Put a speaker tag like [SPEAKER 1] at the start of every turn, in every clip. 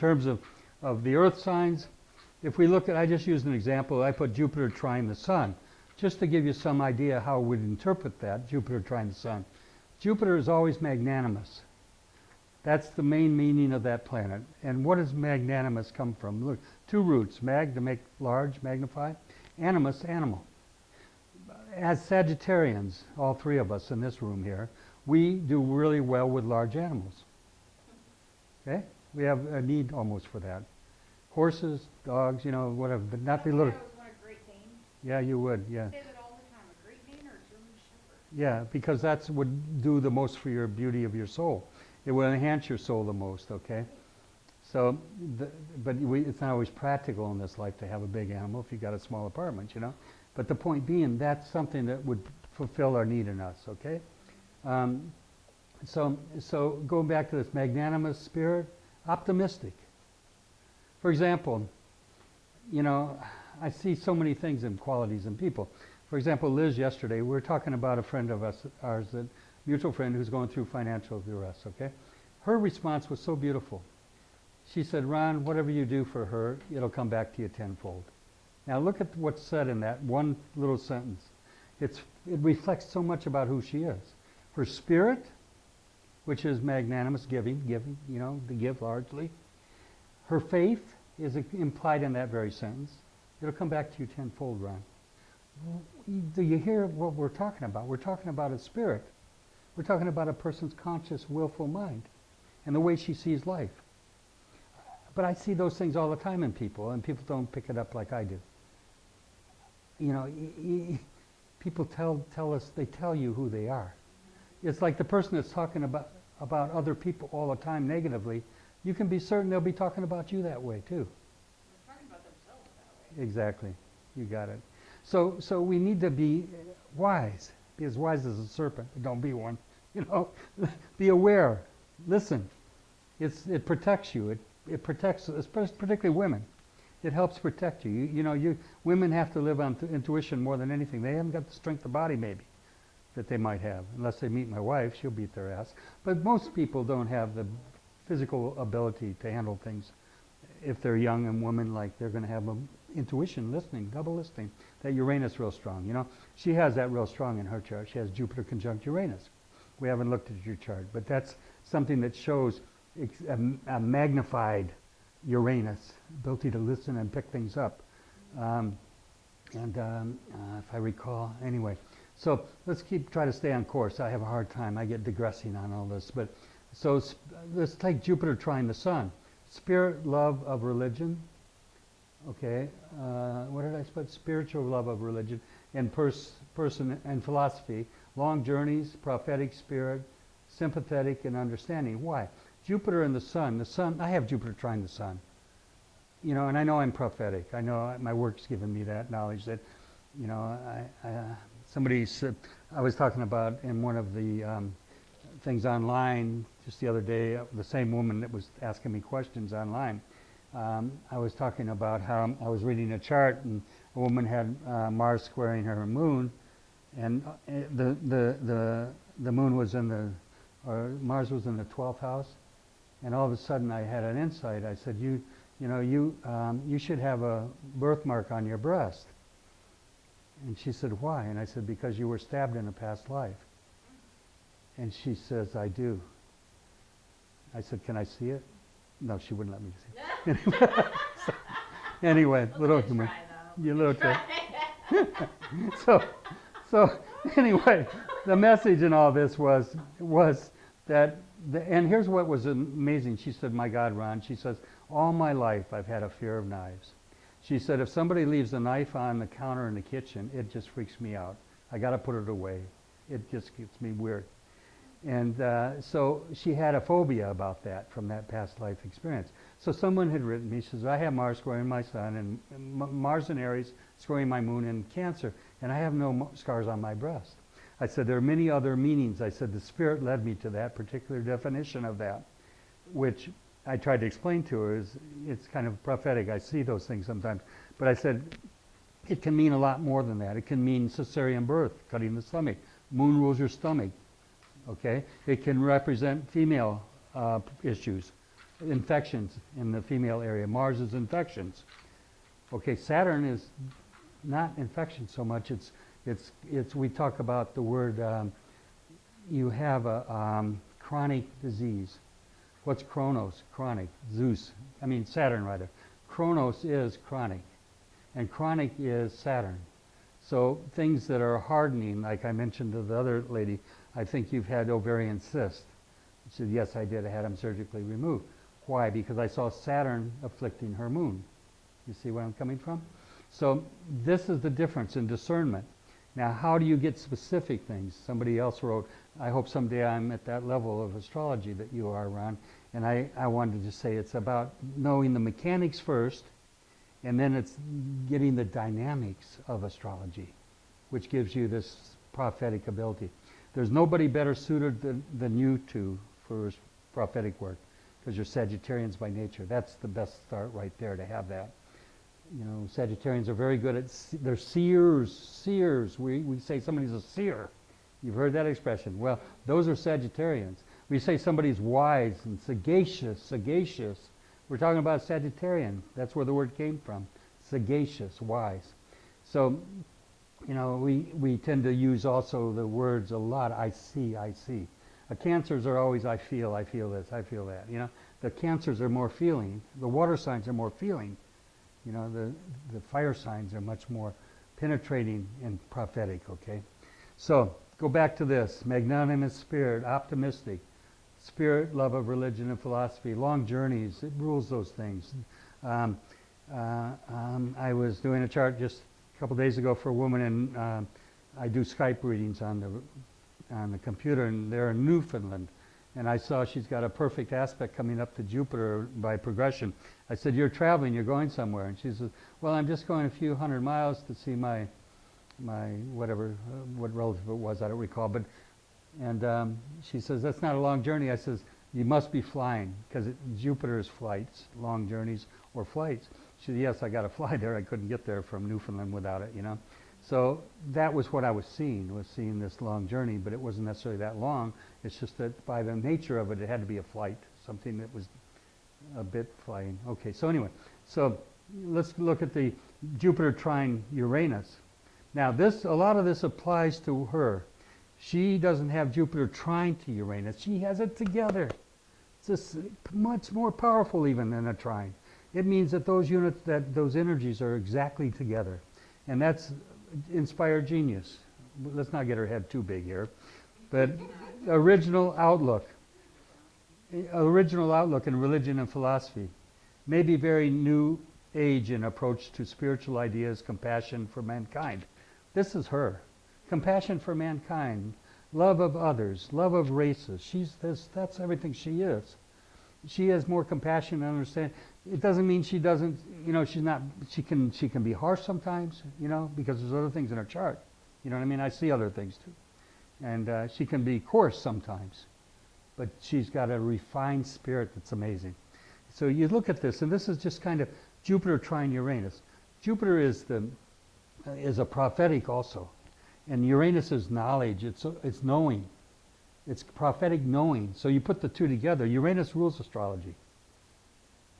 [SPEAKER 1] terms of the earth signs, if we look at, I just used an example, I put Jupiter trine the sun, just to give you some idea how we'd interpret that, Jupiter trine the sun. Jupiter is always magnanimous. That's the main meaning of that planet. And what does magnanimous come from? Look, two roots, mag to make large, magnify, animus, animal. As Sagittarians, all three of us in this room here, we do really well with large animals. Okay? We have a need almost for that. Horses, dogs, you know, whatever, but not the little.
[SPEAKER 2] I was one of Great Dane.
[SPEAKER 1] Yeah, you would, yeah.
[SPEAKER 2] I say that all the time, a Great Dane or a German Shepherd.
[SPEAKER 1] Yeah, because that's would do the most for your beauty of your soul. It will enhance your soul the most, okay? So, it's not always practical in this life to have a big animal if you've got a small apartment, you know? But the point being, that's something that would fulfill our need in us, okay? So going back to this magnanimous spirit, optimistic. For example, you know, I see so many things and qualities in people. For example, Liz yesterday, we were talking about a friend of ours, that mutual friend who's going through financial duress, okay? Her response was so beautiful. She said, Ron, whatever you do for her, it'll come back to you tenfold. Now look at what's said in that one little sentence. It reflects so much about who she is. Her spirit, which is magnanimous, giving, you know, to give largely. Her faith is implied in that very sentence. It'll come back to you tenfold, Ron. Do you hear what we're talking about? We're talking about a spirit. We're talking about a person's conscious, willful mind and the way she sees life. But I see those things all the time in people, and people don't pick it up like I do. You know, people tell us, they tell you who they are. It's like the person that's talking about other people all the time negatively, you can be certain they'll be talking about you that way too.
[SPEAKER 2] They're talking about themselves that way.
[SPEAKER 1] Exactly. You got it. So we need to be wise. Be as wise as a serpent, but don't be one. You know, be aware. Listen. It protects you. It protects, particularly women. It helps protect you. You know, women have to live on intuition more than anything. They haven't got the strength of body maybe that they might have, unless they meet my wife. She'll beat their ass. But most people don't have the physical ability to handle things. If they're young and women, like, they're going to have intuition, listening, double listening. That Uranus real strong. You know, she has that real strong in her chart. She has Jupiter conjunct Uranus. We haven't looked at your chart, but that's something that shows a magnified Uranus, ability to listen and pick things up. If I recall, anyway. So let's try to stay on course. I have a hard time. I get digressing on all this. But so let's take Jupiter trine the sun. Spirit, love of religion. Okay. What did I put? Spiritual love of religion and person and philosophy. Long journeys, prophetic spirit, sympathetic and understanding. Why? Jupiter and the sun, I have Jupiter trine the sun. You know, and I know I'm prophetic. I know my work's given me that knowledge that, you know, somebody said, I was talking about in one of the things online just the other day, the same woman that was asking me questions online. I was talking about how I was reading a chart and a woman had Mars squaring her moon, and the moon was Mars was in the 12th house. And all of a sudden I had an insight. I said, you should have a birthmark on your breast. And she said, why? And I said, because you were stabbed in a past life. And she says, I do. I said, can I see it? No, she wouldn't let me see it. Anyway, little humor. You little try. So anyway, the message in all this was that. And here's what was amazing. She said, my God, Ron, she says, all my life I've had a fear of knives. She said, if somebody leaves a knife on the counter in the kitchen, it just freaks me out. I got to put it away. It just gets me weird. And so she had a phobia about that from that past life experience. So someone had written me, she says, I have Mars squaring my sun and Mars in Aries squaring my moon in Cancer, and I have no scars on my breast. I said, there are many other meanings. I said, the Spirit led me to that particular definition of that, which I tried to explain to her. It's kind of prophetic. I see those things sometimes. But I said, it can mean a lot more than that. It can mean cesarean birth, cutting the stomach. Moon rules your stomach. Okay? It can represent female issues. infections in the female area. Mars is infections. Okay, Saturn is not infection so much. It's we talk about the word, you have a chronic disease. What's Chronos? Chronic. Saturn rather. Chronos is chronic, and chronic is Saturn. So things that are hardening, like I mentioned to the other lady, I think you've had ovarian cyst. She said, yes, I did. I had them surgically removed. Why? Because I saw Saturn afflicting her moon. You see where I'm coming from? So this is the difference in discernment. Now, how do you get specific things? Somebody else wrote, I hope someday I'm at that level of astrology that you are, Ron. And I wanted to say it's about knowing the mechanics first, and then it's getting the dynamics of astrology, which gives you this prophetic ability. There's nobody better suited than you two for prophetic work, because you're Sagittarians by nature. That's the best start right there, to have that. You know, Sagittarians are very good at, they're seers. We say somebody's a seer. You've heard that expression. Well, those are Sagittarians. We say somebody's wise and sagacious. We're talking about Sagittarian. That's where the word came from. Sagacious, wise. So, you know, we tend to use also the words a lot. I see. Cancers are always I feel this, I feel that. You know, the Cancers are more feeling. The water signs are more feeling. You know, the fire signs are much more penetrating and prophetic, okay? So, go back to this. Magnanimous spirit, optimistic, spirit, love of religion and philosophy, long journeys, it rules those things. I was doing a chart just a couple days ago for a woman, and I do Skype readings on the computer, and they're in Newfoundland. And I saw she's got a perfect aspect coming up to Jupiter by progression. I said, you're traveling, you're going somewhere. And she says, well, I'm just going a few hundred miles to see my whatever, what relative it was, I don't recall. But, and she says, that's not a long journey. I says, you must be flying, because Jupiter's flights, long journeys or flights. She said, yes, I got to fly there. I couldn't get there from Newfoundland without it, you know. So that was what I was seeing this long journey, but it wasn't necessarily that long. It's just that by the nature of it, it had to be a flight, something that was a bit flying. Okay, so anyway, so let's look at the Jupiter trine Uranus. Now a lot of this applies to her. She doesn't have Jupiter trine to Uranus. She has it together. It's just much more powerful even than a trine. It means that those units, that those energies are exactly together. And that's inspired genius. Let's not get her head too big here. But original outlook in religion and philosophy. Maybe very new age in approach to spiritual ideas, compassion for mankind. This is her. Compassion for mankind, love of others, love of races. That's everything she is. She has more compassion and understanding. It doesn't mean she doesn't, you know, she can be harsh sometimes, you know, because there's other things in her chart. You know what I mean? I see other things too. And she can be coarse sometimes, but she's got a refined spirit that's amazing. So you look at this, and this is just kind of Jupiter trine Uranus. Jupiter is a prophetic also, and Uranus is knowledge. It's knowing. It's prophetic knowing. So you put the two together. Uranus rules astrology.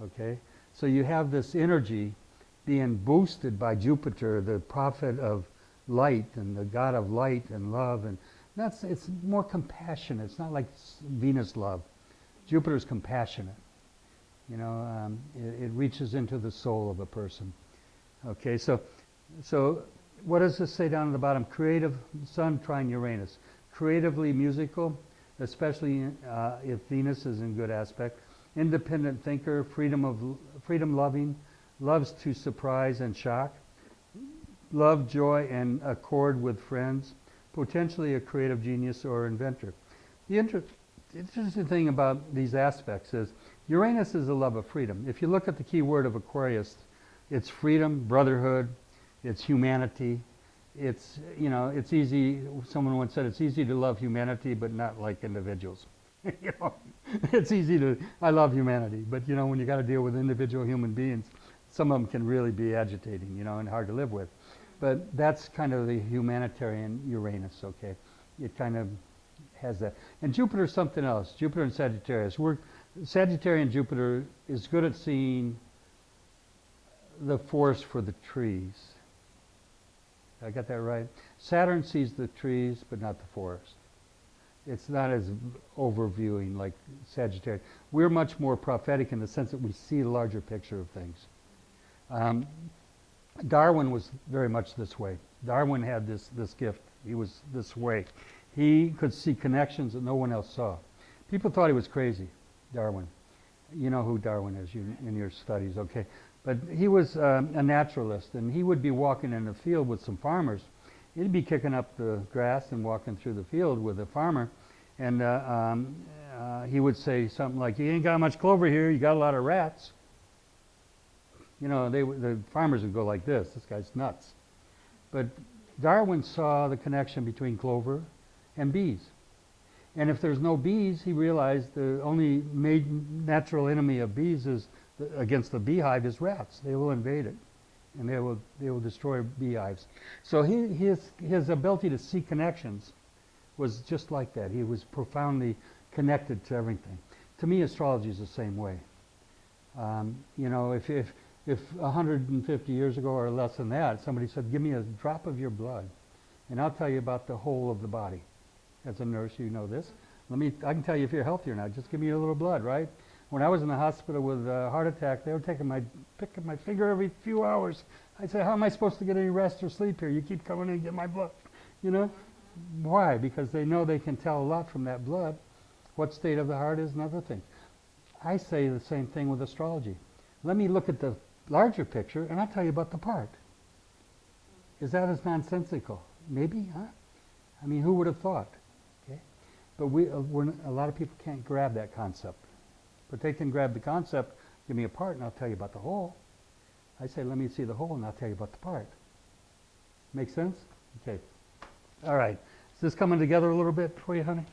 [SPEAKER 1] Okay? So you have this energy being boosted by Jupiter, the prophet of light and the god of light and love, and it's more compassionate. It's not like Venus love. Jupiter's compassionate. You know, it reaches into the soul of a person. Okay, so what does this say down at the bottom? Creative, Sun trine Uranus. Creatively musical, especially if Venus is in good aspect. Independent thinker, freedom loving, loves to surprise and shock. Love, joy, and accord with friends. Potentially a creative genius or inventor. The interesting thing about these aspects is Uranus is a love of freedom. If you look at the key word of Aquarius, it's freedom, brotherhood, it's humanity. It's, you know, it's easy, someone once said it's easy to love humanity but not like individuals. You know, it's easy I love humanity, but you know, when you got to deal with individual human beings, some of them can really be agitating, you know, and hard to live with. But that's kind of the humanitarian Uranus, okay? It kind of has that. And Jupiter's something else. Jupiter and Sagittarius. Sagittarian Jupiter is good at seeing the forest for the trees. I got that right? Saturn sees the trees, but not the forest. It's not as overviewing like Sagittarius. We're much more prophetic in the sense that we see a larger picture of things. Darwin was very much this way. Darwin had this gift. He was this way. He could see connections that no one else saw. People thought he was crazy, Darwin. You know who Darwin is in your studies, okay? But he was a naturalist, and he would be walking in a field with some farmers. He'd be kicking up the grass and walking through the field with a farmer, and he would say something like, "You ain't got much clover here. You got a lot of rats." You know, the farmers would go like this. This guy's nuts. But Darwin saw the connection between clover and bees. And if there's no bees, he realized the only natural enemy of bees is against the beehive is rats. They will invade it, and they will destroy beehives. So his ability to see connections was just like that. He was profoundly connected to everything. To me, astrology is the same way. You know, if 150 years ago or less than that, somebody said, "Give me a drop of your blood, and I'll tell you about the whole of the body." As a nurse, you know this. I can tell you if you're healthy or not. Just give me a little blood, right? When I was in the hospital with a heart attack, they were picking my finger every few hours. I said, "How am I supposed to get any rest or sleep here? You keep coming in and get my blood." You know? Why? Because they know they can tell a lot from that blood. What state of the heart is another thing. I say the same thing with astrology. Let me look at the larger picture, and I'll tell you about the part. Is that as nonsensical? Maybe, huh? I mean, who would have thought? Okay, but a lot of people can't grab that concept. But they can grab the concept. Give me a part, and I'll tell you about the whole. I say, let me see the whole, and I'll tell you about the part. Make sense? Okay. All right. Is this coming together a little bit for you, honey?